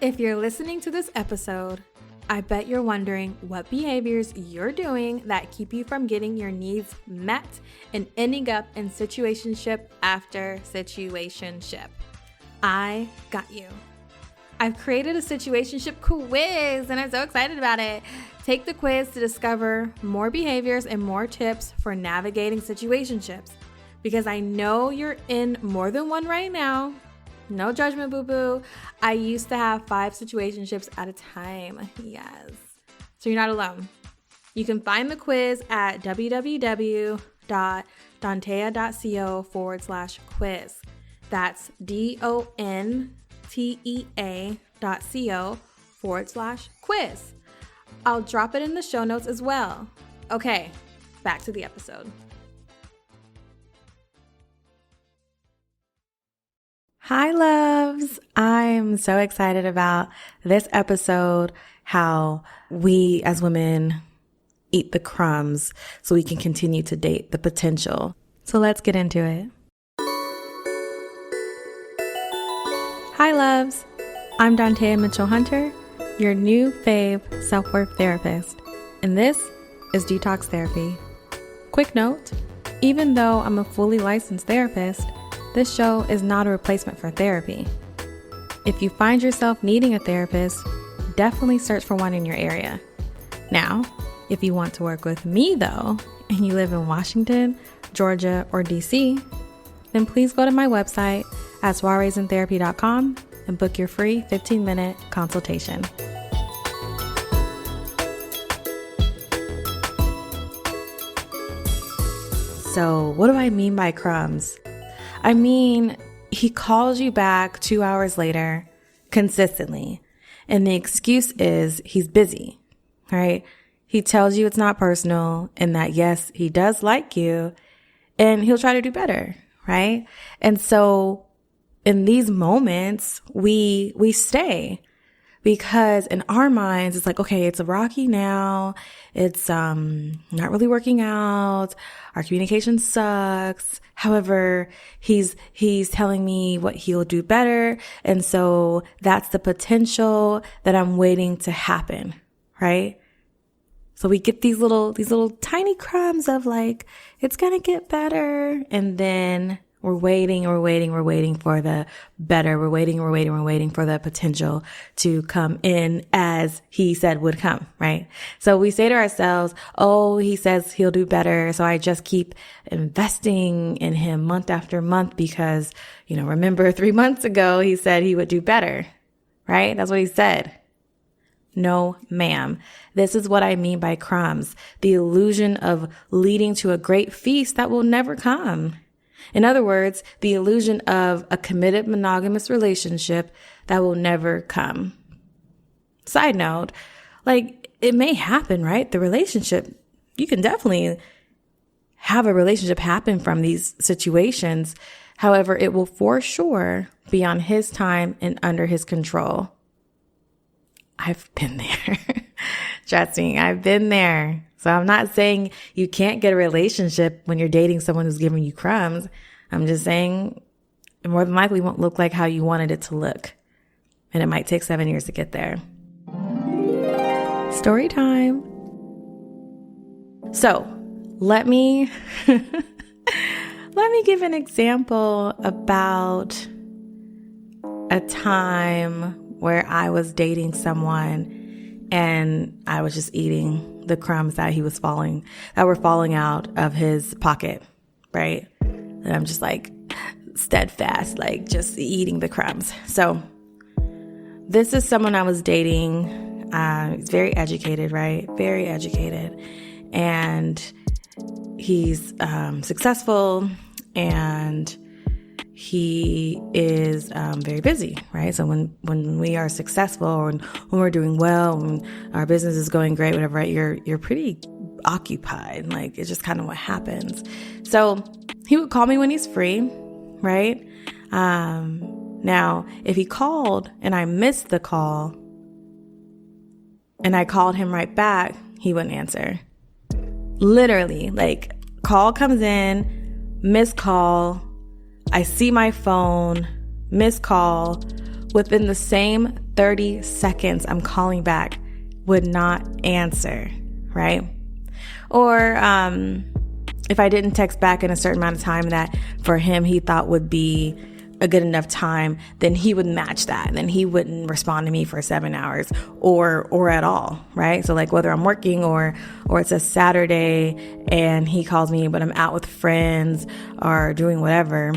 If you're listening to this episode, I bet you're wondering what behaviors you're doing that keep you from getting your needs met and ending up in situationship after situationship. I got you. I've created a situationship quiz and I'm so excited about it. Take the quiz to discover more behaviors and more tips for navigating situationships, because I know you're in more than one right now. No judgment, boo-boo. I used to have 5 situationships at a time. Yes. So you're not alone. You can find the quiz at www.dontea.co/quiz. That's DONTEA.co/quiz. I'll drop it in the show notes as well. Okay, back to the episode. Hi, loves. I'm so excited about this episode, how we as women eat the crumbs so we can continue to date the potential. So let's get into it. Hi, loves. I'm Dontea Mitchell-Hunter, your new fave self-worth therapist, and this is Detox Therapy. Quick note, even though I'm a fully licensed therapist, this show is not a replacement for therapy. If you find yourself needing a therapist, definitely search for one in your area. Now, if you want to work with me though, and you live in Washington, Georgia, or DC, then please go to my website at soireesintherapy.com and book your free 15-minute consultation. So, what do I mean by crumbs? I mean, he calls you back 2 hours later consistently, and the excuse is he's busy, right? He tells you it's not personal and that, yes, he does like you and he'll try to do better, right? And so in these moments, we stay. Because in our minds, it's like, okay, it's a rocky now. It's not really working out. Our communication sucks. However, he's telling me what he'll do better. And so that's the potential that I'm waiting to happen, right? So we get these little tiny crumbs of like, it's going to get better. And then we're waiting for the better. We're waiting for the potential to come in as he said would come, right? So we say to ourselves, oh, he says he'll do better. So I just keep investing in him month after month because, remember 3 months ago, he said he would do better, right? That's what he said. No, ma'am. This is what I mean by crumbs. The illusion of leading to a great feast that will never come. In other words, the illusion of a committed monogamous relationship that will never come. Side note, it may happen, right? The relationship, you can definitely have a relationship happen from these situations. However, it will for sure be on his time and under his control. I've been there. Trust me, I've been there. So I'm not saying you can't get a relationship when you're dating someone who's giving you crumbs. I'm just saying it more than likely won't look like how you wanted it to look. And it might take 7 years to get there. Story time. So let me give an example about a time where I was dating someone and I was just eating the crumbs that were falling out of his pocket, right? And I'm just steadfast, just eating the crumbs. So this is someone I was dating. He's very educated, right? Very educated. And he's successful and he is very busy, right? So when we are successful or when we're doing well, when our business is going great, whatever, right? You're pretty occupied. It's just kind of what happens. So he would call me when he's free, right? Now, if he called and I missed the call and I called him right back, he wouldn't answer. Literally, call comes in, missed call, I see my phone, missed call. Within the same 30 seconds, I'm calling back, would not answer, right? Or if I didn't text back in a certain amount of time that for him he thought would be a good enough time, then he would match that. And then he wouldn't respond to me for 7 hours or at all, right? So like whether I'm working or it's a Saturday and he calls me, but I'm out with friends or doing whatever.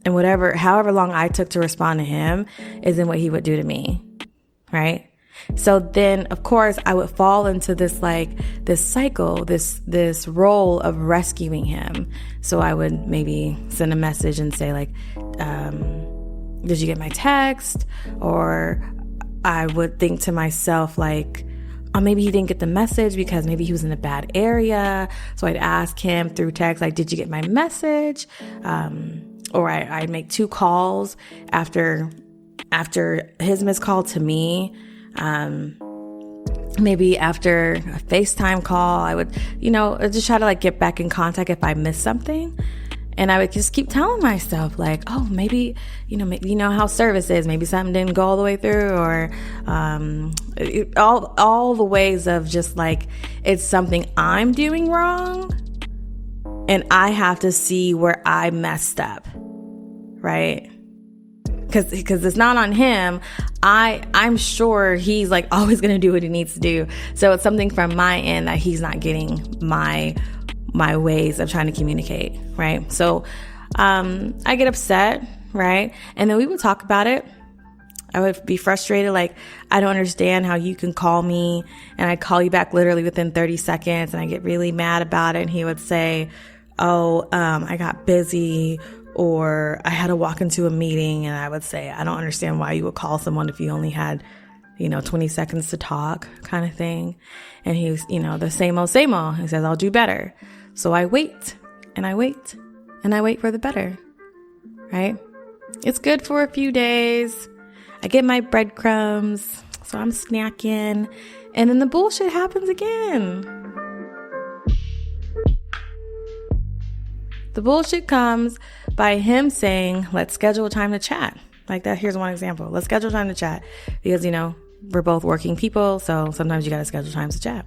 And however long I took to respond to him isn't what he would do to me, right? So then, of course, I would fall into this cycle, this role of rescuing him. So I would maybe send a message and say like, did you get my text? Or I would think to myself like, oh, maybe he didn't get the message because maybe he was in a bad area. So I'd ask him through text, like, did you get my message? Or I'd make 2 calls after his missed call to me. Maybe after a FaceTime call, I would, just try to like get back in contact if I missed something. And I would just keep telling myself like, oh, maybe how service is, maybe something didn't go all the way through, or, all the ways of just like, it's something I'm doing wrong and I have to see where I messed up. Right? Because it's not on him. I'm sure he's like always going to do what he needs to do. So it's something from my end that he's not getting my ways of trying to communicate. Right. So, I get upset. Right. And then we would talk about it. I would be frustrated. Like, I don't understand how you can call me and I call you back literally within 30 seconds and I get really mad about it. And he would say, oh, I got busy, or I had to walk into a meeting. And I would say, I don't understand why you would call someone if you only had, 20 seconds to talk, kind of thing. And he was, the same old. He says, I'll do better. So I wait and I wait and I wait for the better, right? It's good for a few days. I get my breadcrumbs, so I'm snacking, and then the bullshit happens again. The bullshit comes by him saying, let's schedule a time to chat. Like that. Here's one example. Let's schedule time to chat because, we're both working people. So sometimes you got to schedule times to chat.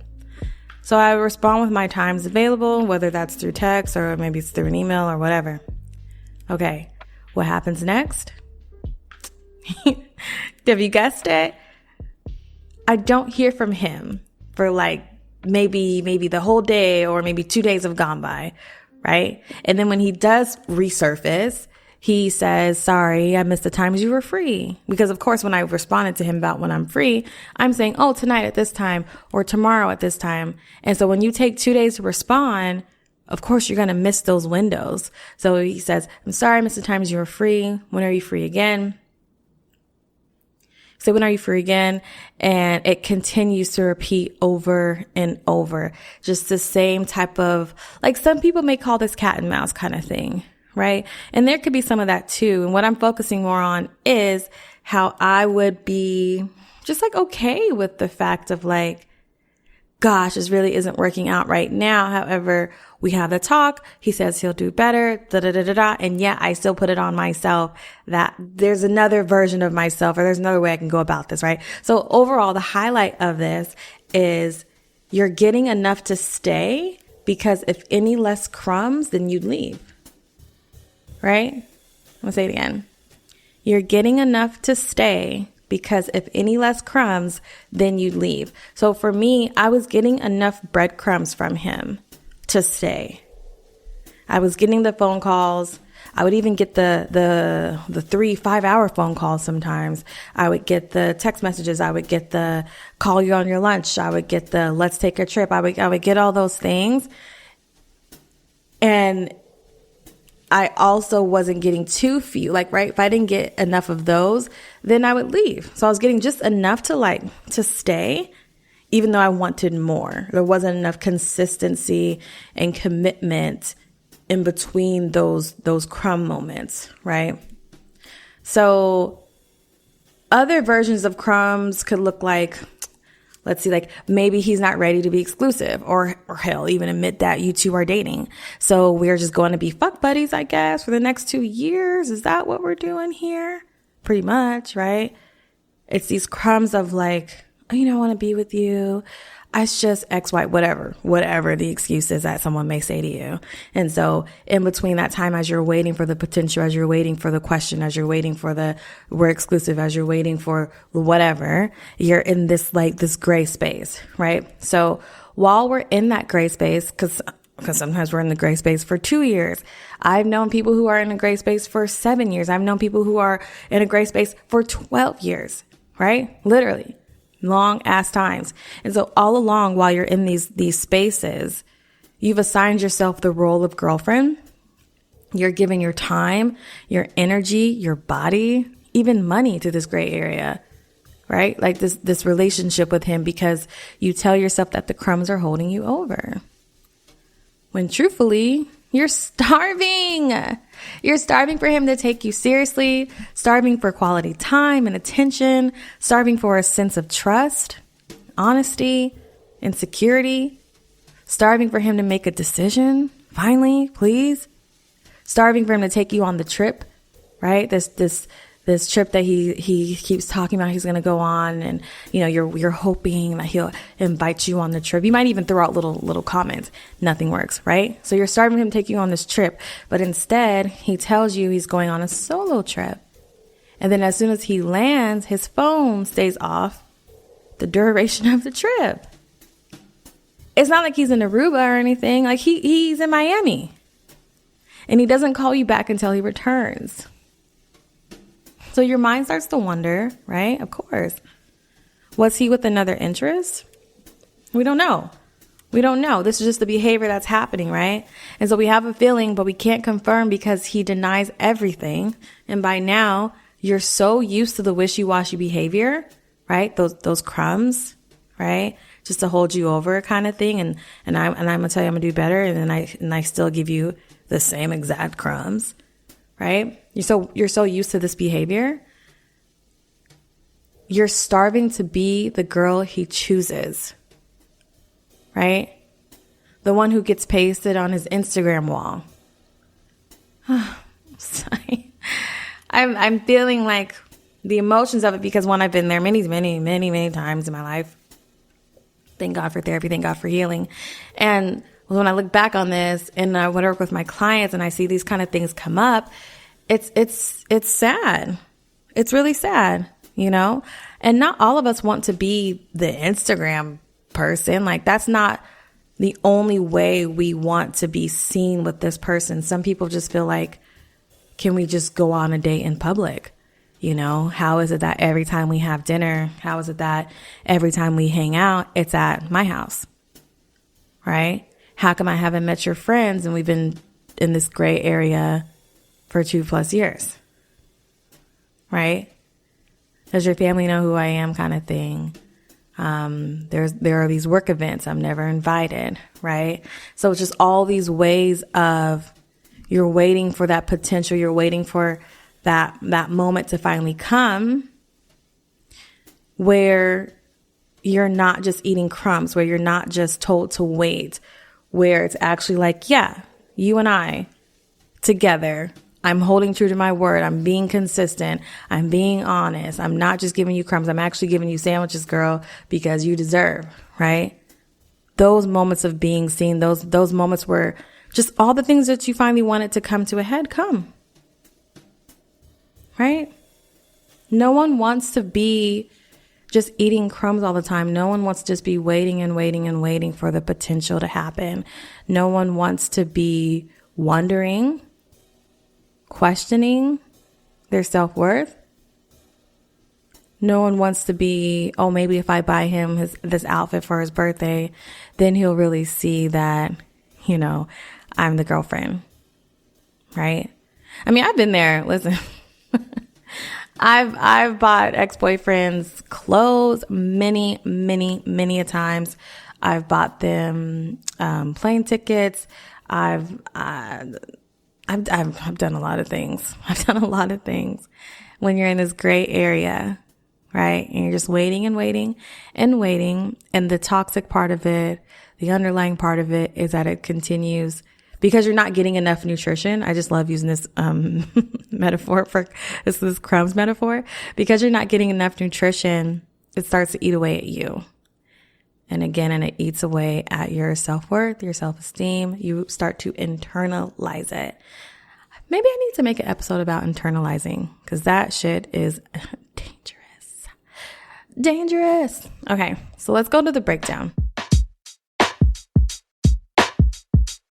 So I respond with my times available, whether that's through text or maybe it's through an email or whatever. Okay. What happens next? Have you guessed it? I don't hear from him for like maybe the whole day, or maybe 2 days have gone by. Right. And then when he does resurface, he says, sorry, I missed the times you were free. Because of course, when I responded to him about when I'm free, I'm saying, oh, tonight at this time or tomorrow at this time. And so when you take 2 days to respond, of course, you're going to miss those windows. So he says, I'm sorry, I missed the times you were free. When are you free again? So when are you free again? And it continues to repeat over and over. Just the same type of, like, some people may call this cat and mouse kind of thing, right? And there could be some of that too. And what I'm focusing more on is how I would be just like okay with the fact of like, gosh, this really isn't working out right now. However, we have the talk. He says he'll do better, And yet I still put it on myself that there's another version of myself, or there's another way I can go about this, right? So overall, the highlight of this is you're getting enough to stay, because if any less crumbs, then you'd leave, right? I'm gonna say it again. You're getting enough to stay, because if any less crumbs, then you'd leave. So for me, I was getting enough breadcrumbs from him to stay. I was getting the phone calls. I would even get the 3-5 hour phone calls sometimes. I would get the text messages. I would get the call you on your lunch. I would get the let's take a trip. I would get all those things. And I also wasn't getting too few, like, right? If I didn't get enough of those, then I would leave. So I was getting just enough to stay, even though I wanted more. There wasn't enough consistency and commitment in between those crumb moments, right? So other versions of crumbs could look like, let's see, like maybe he's not ready to be exclusive, or hell, even admit that you two are dating. So we're just going to be fuck buddies, I guess, for the next 2 years. Is that what we're doing here? Pretty much, right? It's these crumbs of like, oh, I want to be with you. It's just X, Y, whatever the excuse is that someone may say to you. And so in between that time, as you're waiting for the potential, as you're waiting for the question, as you're waiting for the we're exclusive, as you're waiting for whatever, you're in this gray space, right? So while we're in that gray space, because sometimes we're in the gray space for 2 years. I've known people who are in a gray space for 7 years. I've known people who are in a gray space for 12 years, right? Literally. Long ass times. And so all along while you're in these spaces, you've assigned yourself the role of girlfriend. You're giving your time, your energy, your body, even money to this gray area, right? Like this relationship with him, because you tell yourself that the crumbs are holding you over. When truthfully, you're starving. You're starving for him to take you seriously, starving for quality time and attention, starving for a sense of trust, honesty, and security, starving for him to make a decision. Finally, please. Starving for him to take you on the trip, right? This trip that he keeps talking about he's going to go on, and you're hoping that he'll invite you on the trip. You might even throw out little comments. Nothing works, right? So you're starving him to take you on this trip, but instead he tells you he's going on a solo trip. And then as soon as he lands, his phone stays off the duration of the trip. It's not like he's in Aruba or anything. Like he's in Miami, and he doesn't call you back until he returns. So your mind starts to wonder, right? Of course. Was he with another interest? We don't know. This is just the behavior that's happening, right? And so we have a feeling, but we can't confirm because he denies everything. And by now, you're so used to the wishy-washy behavior, right? Those crumbs, right? Just to hold you over kind of thing. And I'm going to tell you I'm going to do better. And then I still give you the same exact crumbs. Right? You're so used to this behavior. You're starving to be the girl he chooses. Right? The one who gets pasted on his Instagram wall. Sorry. I'm feeling like the emotions of it because one, I've been there many, many, many, many times in my life. Thank God for therapy. Thank God for healing. And when I look back on this and I work with my clients and I see these kind of things come up, it's sad. It's really sad, and not all of us want to be the Instagram person. Like that's not the only way we want to be seen with this person. Some people just feel like, can we just go on a date in public? How is it that every time we have dinner, how is it that every time we hang out, it's at my house, right? How come I haven't met your friends and we've been in this gray area for 2+ years, right? Does your family know who I am kind of thing? There are these work events I'm never invited, right? So it's just all these ways of you're waiting for that potential. You're waiting for that moment to finally come where you're not just eating crumbs, where you're not just told to wait, where it's actually like, yeah, you and I together, I'm holding true to my word. I'm being consistent. I'm being honest. I'm not just giving you crumbs. I'm actually giving you sandwiches, girl, because you deserve, right? Those moments of being seen, those moments where just all the things that you finally wanted to come to a head come, right? No one wants to be just eating crumbs all the time. No one wants to just be waiting and waiting and waiting for the potential to happen. No one wants to be wondering, questioning their self-worth. No one wants to be, oh, maybe if I buy him this outfit for his birthday, then he'll really see that, I'm the girlfriend, right? I mean, I've been there. Listen, I've bought ex-boyfriends clothes many, many, many a times. I've bought them plane tickets. I've done a lot of things. I've done a lot of things when you're in this gray area, right? And you're just waiting and waiting and waiting. And the toxic part of it, the underlying part of it is that it continues because you're not getting enough nutrition. I just love using this metaphor for this crumbs metaphor. Because you're not getting enough nutrition, it starts to eat away at you. And again, and it eats away at your self-worth, your self-esteem. You start to internalize it. Maybe I need to make an episode about internalizing, because that shit is dangerous. Dangerous. Okay, so let's go to the breakdown.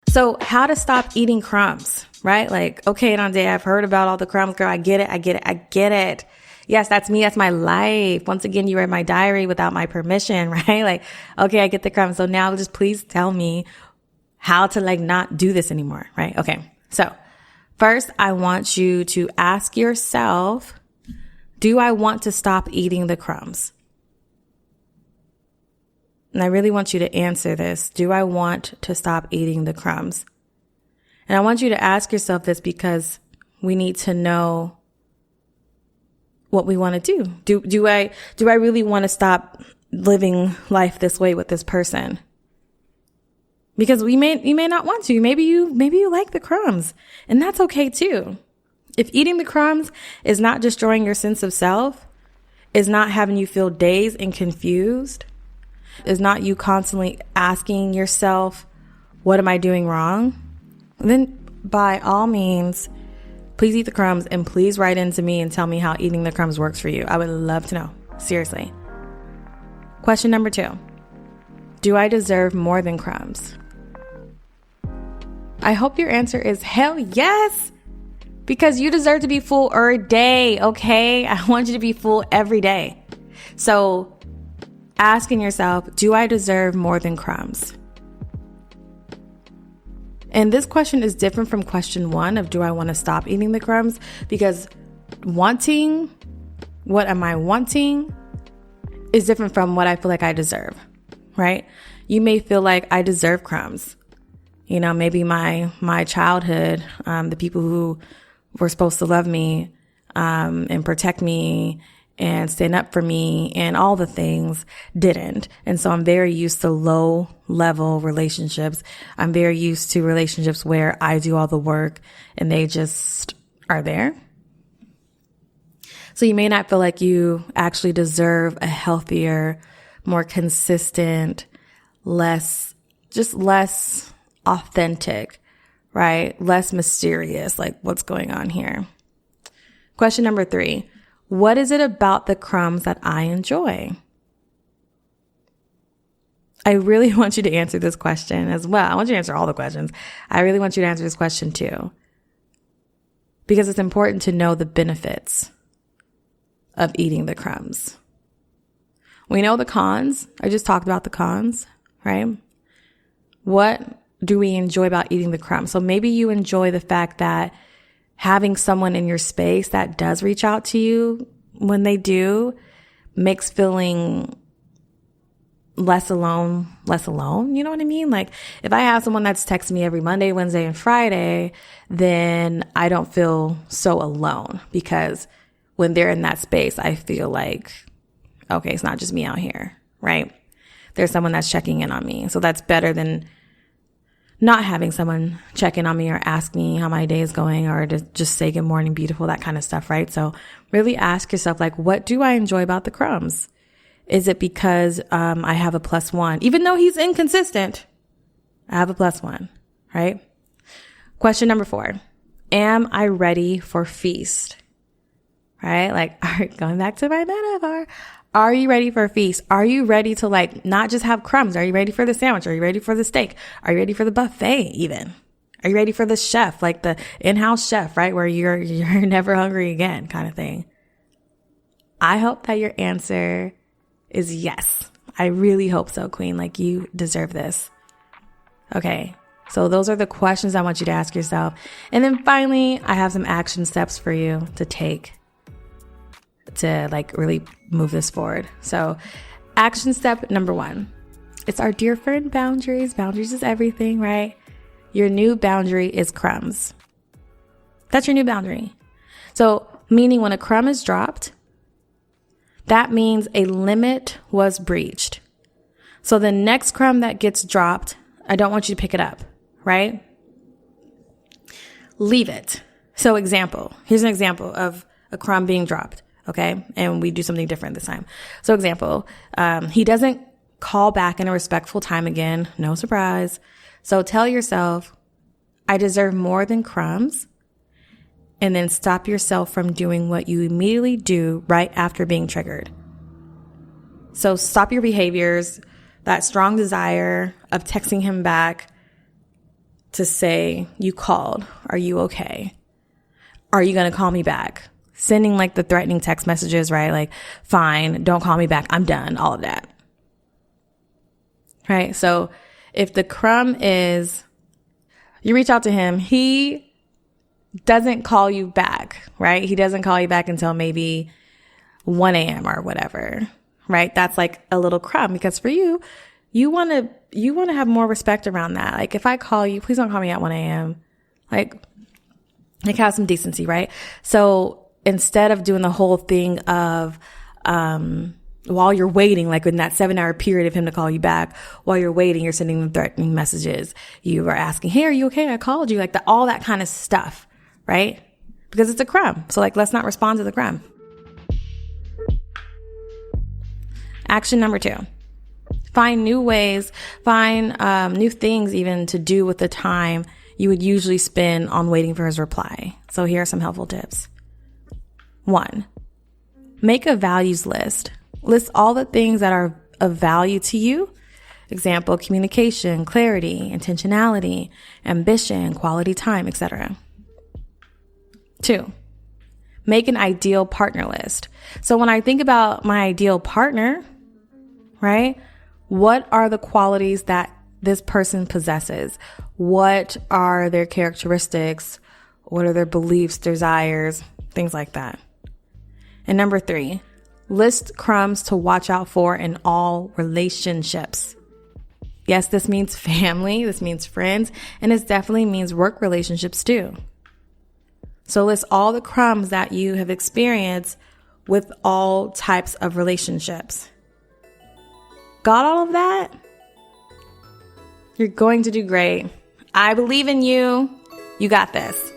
So how to stop eating crumbs, right? Like, okay, Nande, I've heard about all the crumbs, girl. I get it. Yes, that's me. That's my life. Once again, you read my diary without my permission, right? Like, okay, I get the crumbs. So now just please tell me how to like not do this anymore, right? Okay. So first, I want you to ask yourself, do I want to stop eating the crumbs? And I really want you to answer this. Do I want to stop eating the crumbs? And I want you to ask yourself this because we need to know what we want to do. Do I really want to stop living life this way with this person? Because you may not want to. Maybe you like the crumbs, and that's okay too. If eating the crumbs is not destroying your sense of self, is not having you feel dazed and confused, is not you constantly asking yourself, what am I doing wrong? Then by all means, please eat the crumbs and please write into me and tell me how eating the crumbs works for you. I would love to know. Seriously. Question number 2. Do I deserve more than crumbs? I hope your answer is hell yes, because you deserve to be full every day, okay? I want you to be full every day. So asking yourself, do I deserve more than crumbs? And this question is different from question 1 of do I want to stop eating the crumbs? Because wanting, what am I wanting, is different from what I feel like I deserve, right? You may feel like I deserve crumbs. You know, maybe my childhood, the people who were supposed to love me and protect me and stand up for me and all the things didn't. And so I'm very used to low level relationships. I'm very used to relationships where I do all the work and they just are there. So you may not feel like you actually deserve a healthier, more consistent, less authentic, right? Less mysterious, like what's going on here. Question number 3. What is it about the crumbs that I enjoy? I really want you to answer this question as well. I want you to answer all the questions. I really want you to answer this question too, because it's important to know the benefits of eating the crumbs. We know the cons. I just talked about the cons, right? What do we enjoy about eating the crumbs? So maybe you enjoy the fact that having someone in your space that does reach out to you when they do makes feeling less alone. You know what I mean? Like if I have someone that's texting me every Monday, Wednesday, and Friday, then I don't feel so alone, because when they're in that space, I feel like, okay, it's not just me out here, right? There's someone that's checking in on me. So that's better than not having someone check in on me or ask me how my day is going, or to just say good morning, beautiful, that kind of stuff, right? So really ask yourself, like, what do I enjoy about the crumbs? Is it because I have a +1? Even though he's inconsistent, I have a +1, right? Question number 4. Am I ready for feast? Right? Like, going back to my metaphor. Are you ready for a feast? Are you ready to like not just have crumbs? Are you ready for the sandwich? Are you ready for the steak? Are you ready for the buffet even? Are you ready for the chef, like the in-house chef, right? Where you're never hungry again kind of thing. I hope that your answer is yes. I really hope so, Queen. Like, you deserve this. Okay. So those are the questions I want you to ask yourself. And then finally, I have some action steps for you to take to like really move this forward. So action step number 1, it's our dear friend boundaries. Boundaries is everything, right? Your new boundary is crumbs. That's your new boundary. So meaning when a crumb is dropped, that means a limit was breached. So the next crumb that gets dropped, I don't want you to pick it up, right? leave it. So here's an example of a crumb being dropped. Okay. And we do something different this time. So example, he doesn't call back in a respectful time again. No surprise. So tell yourself, I deserve more than crumbs. And then stop yourself from doing what you immediately do right after being triggered. So stop your behaviors, that strong desire of texting him back to say, you called. Are you okay? Are you going to call me back? Sending like the threatening text messages, right? Like, fine, don't call me back. I'm done. All of that. Right? So if the crumb is, you reach out to him, he doesn't call you back, right? He doesn't call you back until maybe 1 a.m. or whatever, right? That's like a little crumb, because for you, you want to have more respect around that. Like, if I call you, please don't call me at 1 a.m. Like have some decency, right? So instead of doing the whole thing of, while you're waiting, like in that 7-hour period of him to call you back, while you're waiting, you're sending them threatening messages. You are asking, hey, are you okay? I called you. Like all that kind of stuff, right? Because it's a crumb. So like, let's not respond to the crumb. Action number 2. Find new ways, new things even to do with the time you would usually spend on waiting for his reply. So here are some helpful tips. 1, make a values list. List all the things that are of value to you. Example, communication, clarity, intentionality, ambition, quality time, etc. 2, make an ideal partner list. So when I think about my ideal partner, right? What are the qualities that this person possesses? What are their characteristics? What are their beliefs, desires, things like that? And number 3, list crumbs to watch out for in all relationships. Yes, this means family, this means friends, and this definitely means work relationships too. So list all the crumbs that you have experienced with all types of relationships. Got all of that? You're going to do great. I believe in you. You got this.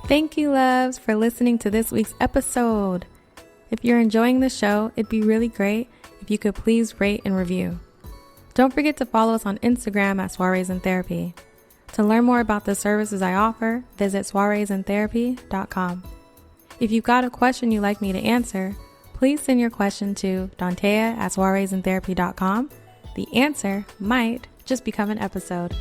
Thank you, loves, for listening to this week's episode. If you're enjoying the show, it'd be really great if you could please rate and review. Don't forget to follow us on Instagram at Soirees in Therapy. To learn more about the services I offer, visit soireesintherapy.com. If you've got a question you'd like me to answer, please send your question to Dantea at soireesintherapy.com. The answer might just become an episode.